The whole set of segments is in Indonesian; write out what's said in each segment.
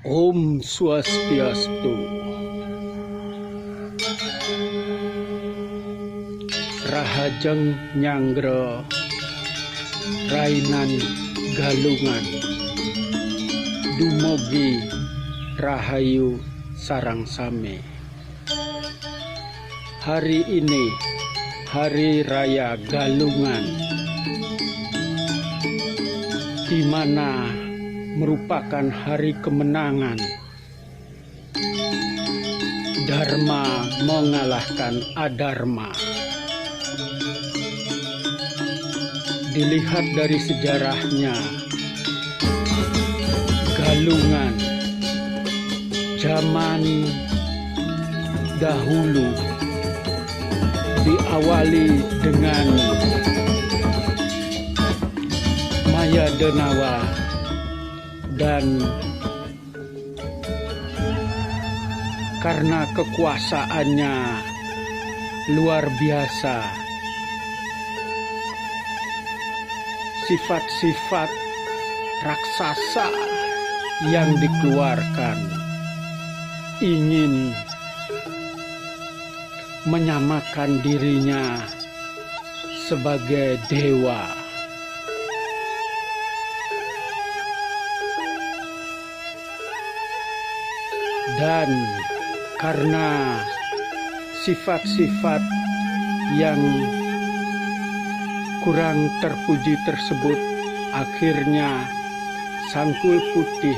Om Swastiastu. Rahajeng Nyanggra Rainan Galungan Dumogi Rahayu Sarang Same. Hari ini Hari Raya Galungan, di mana merupakan hari kemenangan. Dharma mengalahkan adharma. Dilihat dari sejarahnya, Galungan zaman dahulu diawali dengan Mayadenawa dan karena kekuasaannya luar biasa, sifat-sifat raksasa yang dikeluarkan ingin menyamakan dirinya sebagai dewa. Dan karena sifat-sifat yang kurang terpuji tersebut, akhirnya Sangkul Putih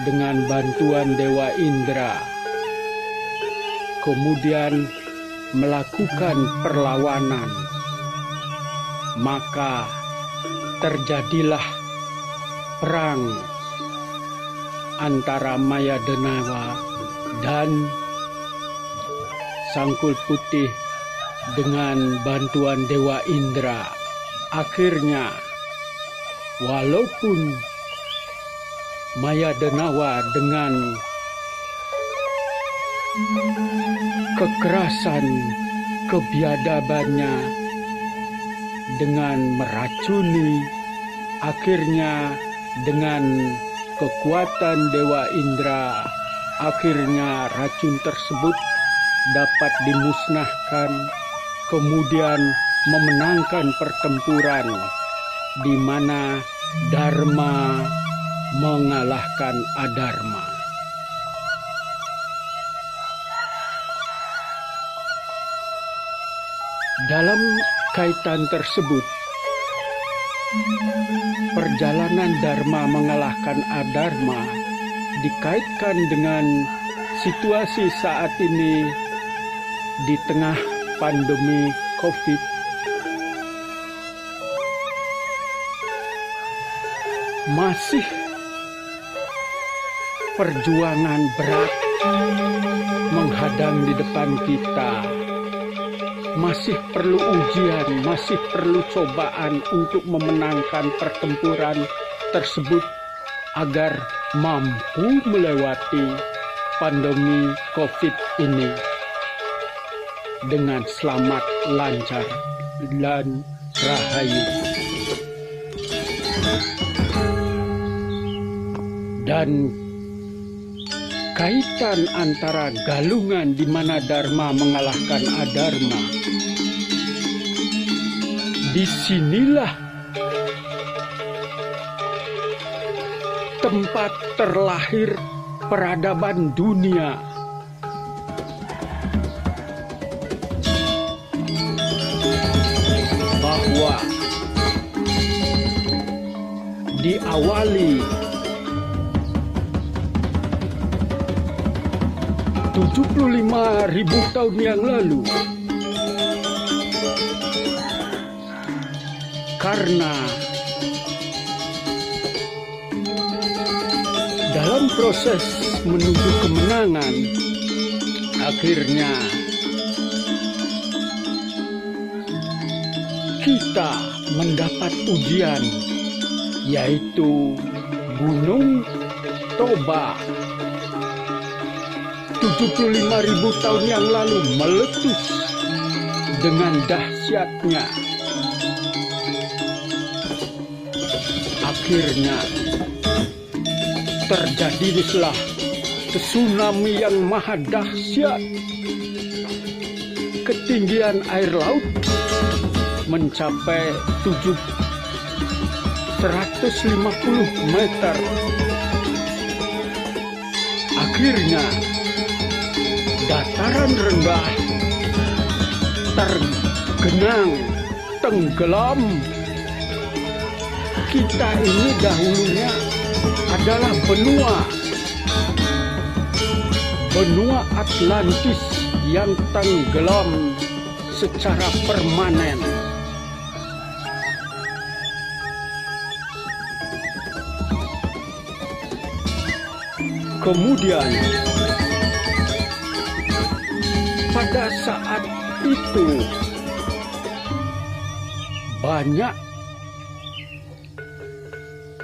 dengan bantuan Dewa Indra kemudian melakukan perlawanan. Maka terjadilah perang antara Mayadenawa dan Sangkul Putih dengan bantuan Dewa Indra. Akhirnya, walaupun Mayadenawa dengan kekerasan kebiadabannya, dengan meracuni, akhirnya dengan kekuatan Dewa Indra, akhirnya racun tersebut dapat dimusnahkan, kemudian memenangkan pertempuran di mana Dharma mengalahkan adharma. Dalam kaitan tersebut, perjalanan Dharma mengalahkan adharma dikaitkan dengan situasi saat ini di tengah pandemi COVID. Masih perjuangan berat menghadang di depan kita. Masih perlu ujian, masih perlu cobaan untuk memenangkan pertempuran tersebut agar mampu melewati pandemi COVID ini dengan selamat, lancar, dan rahayu. Dan kaitan antara Galungan di mana Dharma mengalahkan adharma, disinilah tempat terlahir peradaban dunia. Bahwa diawali 75.000 tahun yang lalu, karena dalam proses menuju kemenangan, akhirnya kita mendapat ujian, yaitu Gunung Toba. 75.000 tahun yang lalu meletus dengan dahsyatnya. Akhirnya terjadilah tsunami yang maha dahsyat. Ketinggian air laut mencapai 150 meter. Akhirnya dataran rendah tergenang tenggelam. Kita ini dahulunya adalah benua Atlantis yang tenggelam secara permanen. Kemudian pada saat itu banyak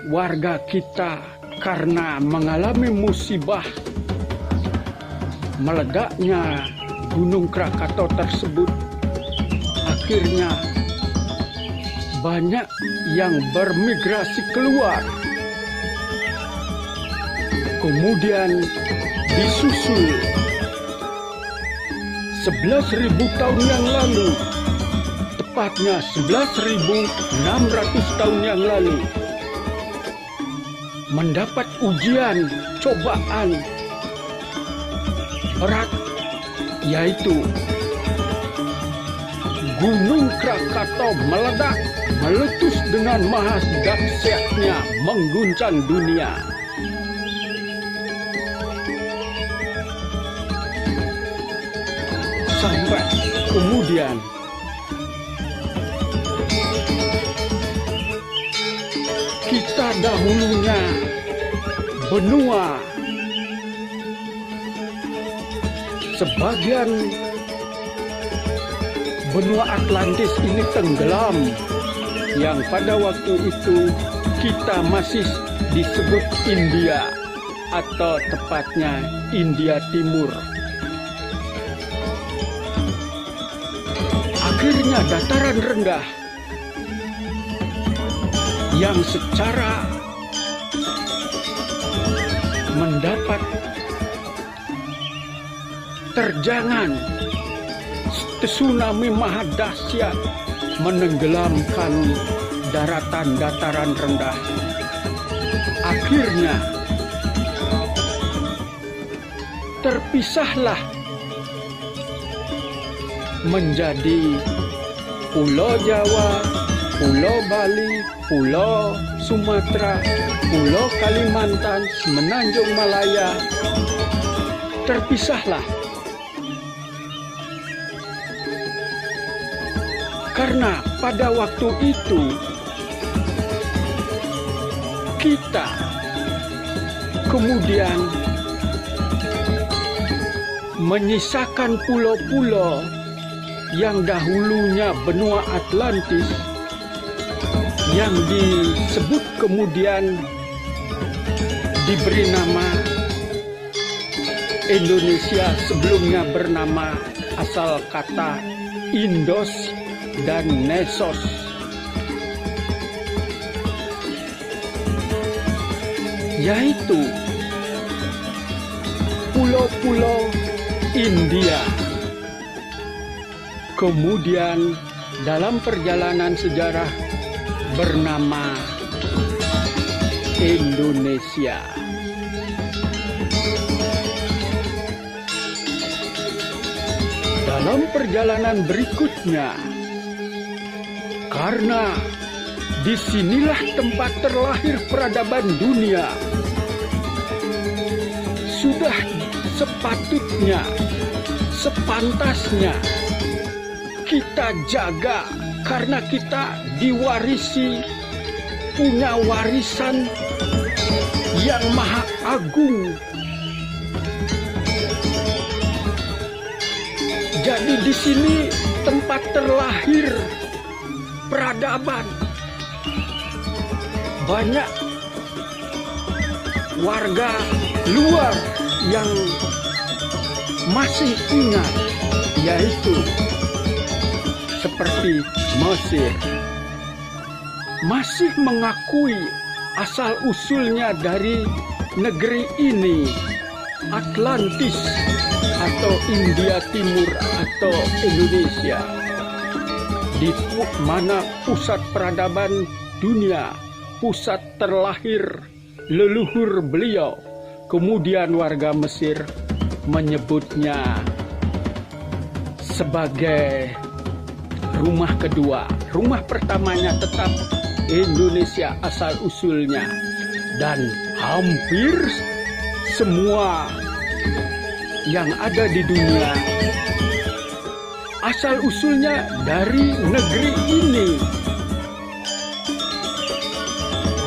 warga kita karena mengalami musibah meledaknya Gunung Krakatau tersebut, akhirnya banyak yang bermigrasi keluar. Kemudian disusul 11.000 tahun yang lalu, tepatnya 11.600 tahun yang lalu, mendapat ujian, cobaan berat, yaitu Gunung Krakatau meletus dengan maha dahsyatnya, mengguncang dunia. Sampai kemudian kita dahulunya benua, sebagian benua Atlantis ini tenggelam, yang pada waktu itu kita masih disebut India, atau tepatnya India Timur. Akhirnya dataran rendah yang secara mendapat terjangan tsunami maha dahsyat menenggelamkan daratan dataran rendah. Akhirnya terpisahlah menjadi Pulau Jawa, Pulau Bali, Pulau Sumatera, Pulau Kalimantan, Semenanjung Malaya. Terpisahlah karena pada waktu itu kita kemudian menyisakan pulau-pulau yang dahulunya benua Atlantis, yang disebut kemudian diberi nama Indonesia, sebelumnya bernama asal kata Indos dan Nesos. Yaitu pulau-pulau India. Kemudian dalam perjalanan sejarah bernama Indonesia. Dalam perjalanan berikutnya, karena disinilah tempat terlahir peradaban dunia, sudah sepatutnya, sepantasnya kita jaga, karena kita diwarisi, punya warisan yang maha agung. Jadi di sini tempat terlahir peradaban. Banyak warga luar yang masih ingat, yaitu seperti Mesir, masih mengakui asal-usulnya dari negeri ini, Atlantis atau India Timur atau Indonesia, di mana pusat peradaban dunia, pusat terlahir leluhur beliau. Kemudian warga Mesir menyebutnya sebagai rumah kedua. Rumah pertamanya tetap Indonesia asal usulnya, dan hampir semua yang ada di dunia asal usulnya dari negeri ini.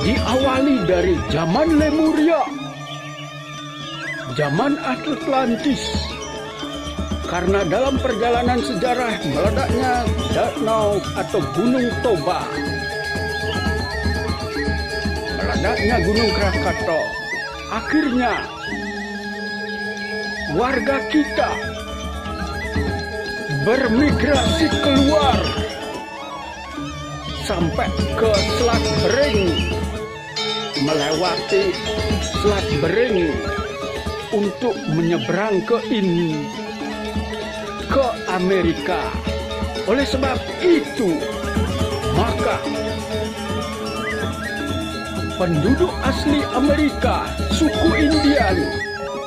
Diawali dari zaman Lemuria, zaman Atlantis, karena dalam perjalanan sejarah meledaknya danau atau Gunung Toba, meledaknya Gunung Krakatau, akhirnya warga kita bermigrasi keluar sampai ke Selat Bering, melewati Selat Bering untuk menyeberang ke Amerika. Oleh sebab itu, maka penduduk asli Amerika, suku Indian,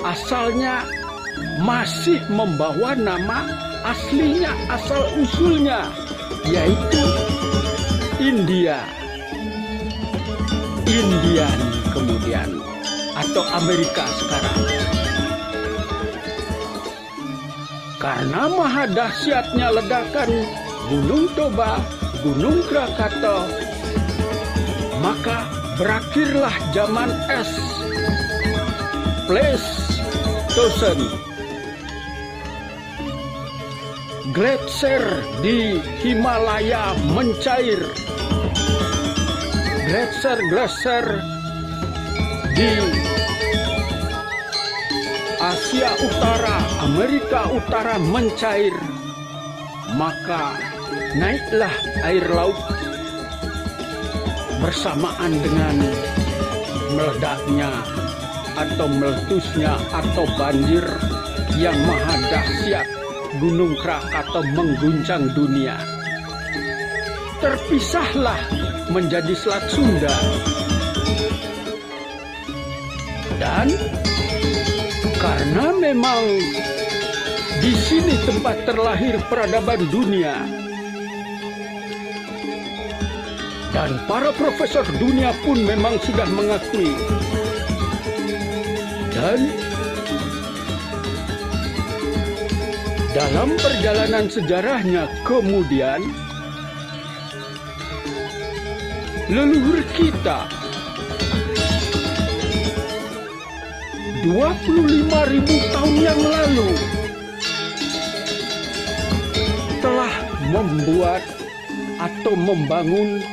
asalnya masih membawa nama aslinya, asal usulnya, yaitu India. Indian kemudian, atau Amerika sekarang. Karena maha dahsyatnya ledakan Gunung Toba, Gunung Krakatau, maka berakhirlah zaman es, Pleistocene. Gletser di Himalaya mencair. Gletser di Asia Utara, Amerika Utara mencair. Maka naiklah air laut bersamaan dengan meledaknya atau meletusnya atau banjir yang maha dahsyat Gunung Krakatau mengguncang dunia. Terpisahlah menjadi Selat Sunda. Dan karena memang di sini tempat terlahir peradaban dunia, dan para profesor dunia pun memang sudah mengakui, dan dalam perjalanan sejarahnya kemudian leluhur kita 25.000 tahun yang lalu telah membuat atau membangun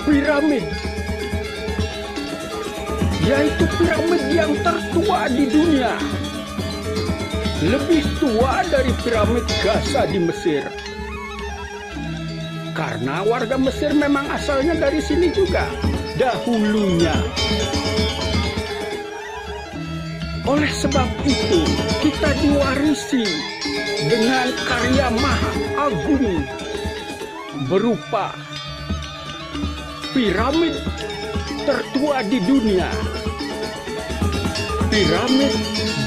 piramid, yaitu piramid yang tertua di dunia, lebih tua dari piramid Giza di Mesir. Karena warga Mesir memang asalnya dari sini juga dahulunya. Oleh sebab itu, kita diwarisi dengan karya maha agung berupa piramid tertua di dunia, piramid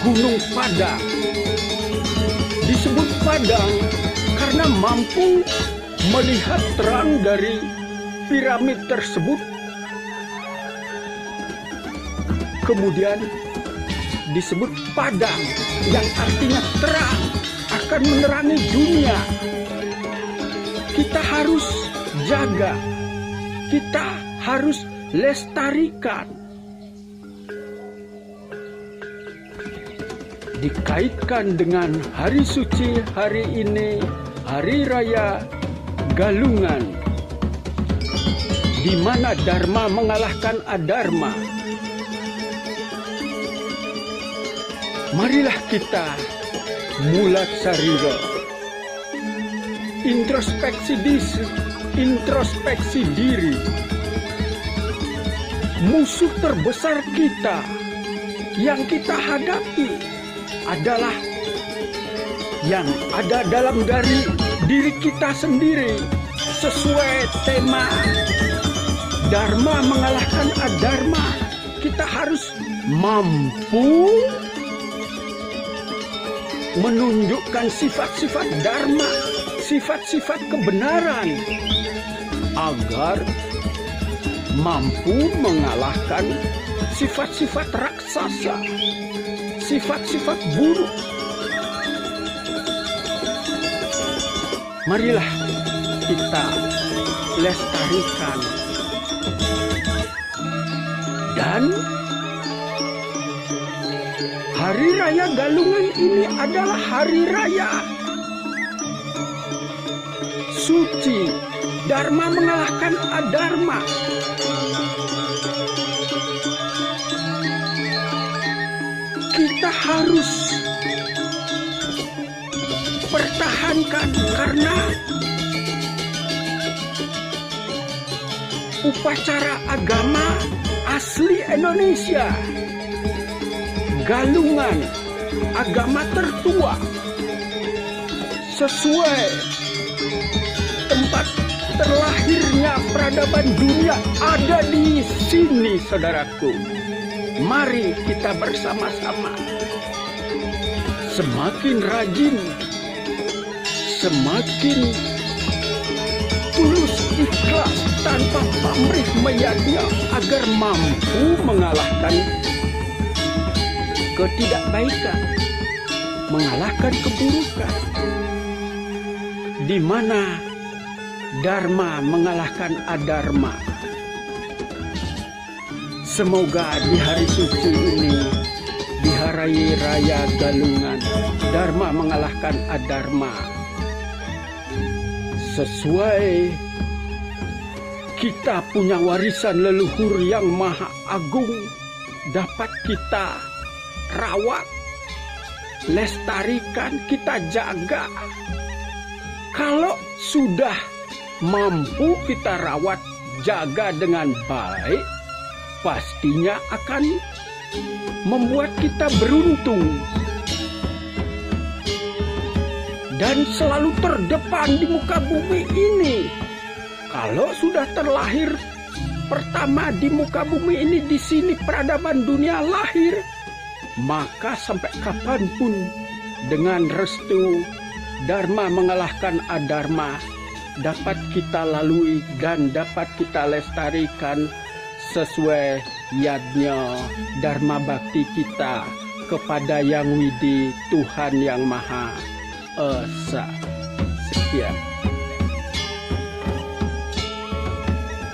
Gunung Padang. Disebut Padang karena mampu melihat terang dari piramid tersebut. Kemudian disebut Padang, yang artinya terang, akan menerangi dunia. Kita harus jaga, kita harus lestarikan. Dikaitkan dengan hari suci hari ini, hari raya Galungan, di mana Dharma mengalahkan Adharma. Marilah kita mulat sarira, introspeksi diri, musuh terbesar kita yang kita hadapi adalah yang ada dalam diri kita sendiri. Sesuai tema Dharma mengalahkan adharma, kita harus mampu menunjukkan sifat-sifat dharma, sifat-sifat kebenaran, agar mampu mengalahkan sifat-sifat raksasa, sifat-sifat buruk. Marilah kita lestarikan. Dan Hari Raya Galungan ini adalah hari raya suci, Dharma mengalahkan adharma. Kita harus pertahankan karena upacara agama asli Indonesia, Galungan, agama tertua, sesuai tempat terlahirnya peradaban dunia ada di sini, saudaraku. Mari kita bersama-sama semakin rajin, semakin tulus ikhlas tanpa pamrih meyaknya agar mampu mengalahkan ketidakbaikan, mengalahkan keburukan, di mana Dharma mengalahkan adharma. Semoga di hari suci ini, di hari raya Galungan, Dharma mengalahkan adharma. Sesuai kita punya warisan leluhur yang maha agung, dapat kita rawat, lestarikan, kita jaga. Kalau sudah mampu kita rawat, jaga dengan baik, pastinya akan membuat kita beruntung dan selalu terdepan di muka bumi ini. Kalau sudah terlahir pertama di muka bumi ini, di sini peradaban dunia lahir, maka sampai kapanpun dengan restu Dharma mengalahkan adharma dapat kita lalui dan dapat kita lestarikan sesuai yadnya Dharma bakti kita kepada Yang Widi, Tuhan Yang Maha Esa. Sekian.